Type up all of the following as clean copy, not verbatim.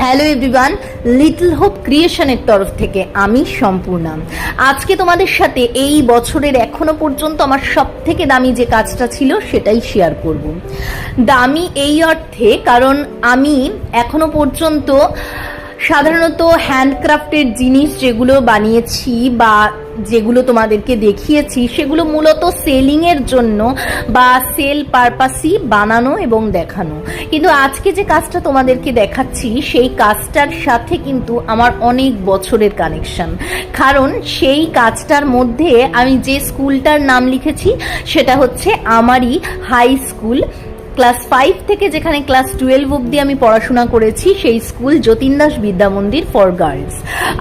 Hello everyone, little hope ক্রিয়েশনের তরফ থেকে আমি সম্পূর্ণা। আজকে তোমাদের সাথে এই বছরের এখনো পর্যন্ত আমার সব থেকে দামি যে কাজটা ছিল সেটাই শেয়ার করব। দামি এই অর্থে কারণ আমি এখনো পর্যন্ত সাধারণত হ্যান্ডক্রাফটের জিনিস যেগুলো বানিয়েছি বা যেগুলো তোমাদেরকে দেখিয়েছি সেগুলো মূলত সেলিংয়ের জন্য বা সেল পারপাসই বানানো এবং দেখানো। কিন্তু আজকে যে কাজটা তোমাদেরকে দেখাচ্ছি সেই কাজটার সাথে কিন্তু আমার অনেক বছরের কানেকশন, কারণ সেই কাজটার মধ্যে আমি যে স্কুলটার নাম লিখেছি সেটা হচ্ছে আমারই হাই স্কুল। ক্লাস 5 থেকে যেখানে ক্লাস 12 অবধি আমি পড়াশোনা করেছি সেই স্কুল যতীন দাস বিদ্যা মন্দির ফর গার্লস।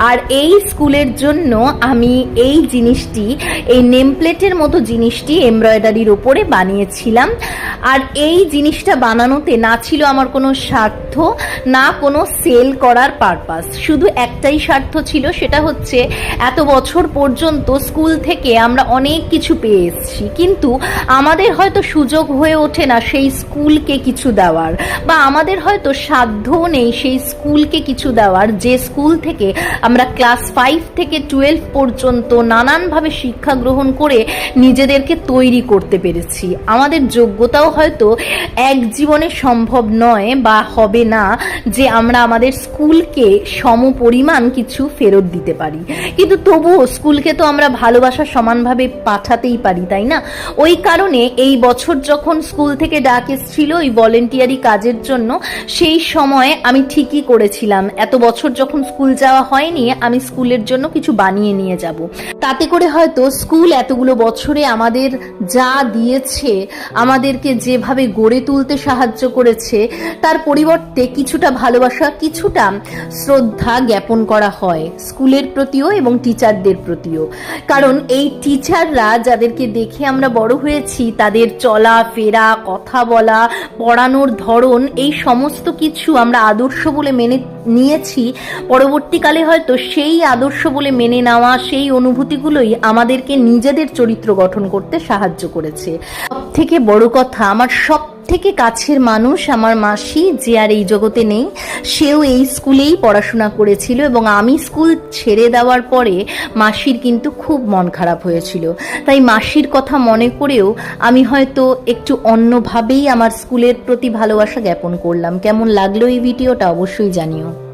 আর এই স্কুলের জন্য আমি এই জিনিসটি, এই নেমপ্লেটের মতো জিনিসটি এমব্রয়ডারির ওপরে বানিয়েছিলাম। আর এই জিনিসটা বানানোতে না ছিল আমার কোনো স্বার্থ, না কোনো সেল করার পারপাস, শুধু একটাই স্বার্থ ছিল, সেটা হচ্ছে এত বছর পর্যন্ত স্কুল থেকে আমরা অনেক কিছু পেয়ে এসেছি, কিন্তু আমাদের হয়তো সুযোগ হয়ে ওঠে না সেই স্কুলকে কিছু দেওয়ার, বা আমাদের হয়তো সাধ্যও নেই সেই স্কুলকে কিছু দেওয়ার যে স্কুল থেকে আমরা ক্লাস 5 থেকে 12 পর্যন্ত নানানভাবে শিক্ষা গ্রহণ করে নিজেদেরকে তৈরি করতে পেরেছি। আমাদের যোগ্যতাও হয়তো এক জীবনে সম্ভব নয় বা হবে না যে আমরা আমাদের স্কুলকে সমপরিমাণ কিছু ফেরত দিতে পারি, কিন্তু তবুও স্কুলকে তো আমরা ভালোবাসা সমানভাবে পাঠাতেই পারি, তাই না? ওই কারণে এই বছর যখন স্কুল থেকে ডাক এসেছিল ওই ভলেন্টিয়ারি কাজের জন্য, সেই সময় আমি ঠিকই করেছিলাম এত বছর যখন স্কুল যাওয়া হয়নি আমি স্কুলের জন্য কিছু বানিয়ে নিয়ে যাব। তাতে করে হয়তো স্কুল এতগুলো বছরে আমাদের যা দিয়েছে, আমাদেরকে যেভাবে গড়ে তুলতে সাহায্য করেছে, তার পরিবর্তে কিছুটা ভালোবাসা, কিছুটা শ্রদ্ধা জ্ঞাপন করা হয় স্কুলের প্রতিও এবং টিচারদের প্রতিও। কারণ এই টিচাররা যাদেরকে দেখে আমরা বড় হয়েছি, তাদের চলা ফেরা, কথা বলা, পড়ানোর ধরন, এই সমস্ত কিছু আমরা আদর্শ বলে মেনে নিয়েছি। পরবর্তীকালে হয়তো সেই আদর্শ বলে মেনে নেওয়া সেই অনুভূতিগুলোই আমাদেরকে নিজেদের চরিত্র গঠন করতে সাহায্য করেছে। সব থেকে বড় কথা, আমার সব থেকে কাছের মানুষ আমার মাসি, যে আর এই জগতে নেই, সেও এই স্কুলেই পড়াশোনা করেছিল এবং আমি স্কুল ছেড়ে দেওয়ার পরে মাসির কিন্তু খুব মন খারাপ হয়েছিল। তাই মাসির কথা মনে করেও আমি হয়তো একটু অন্যভাবেই আমার স্কুলের প্রতি ভালোবাসা জ্ঞাপন করলাম। কেমন লাগলো এই ভিডিওটা অবশ্যই জানিও।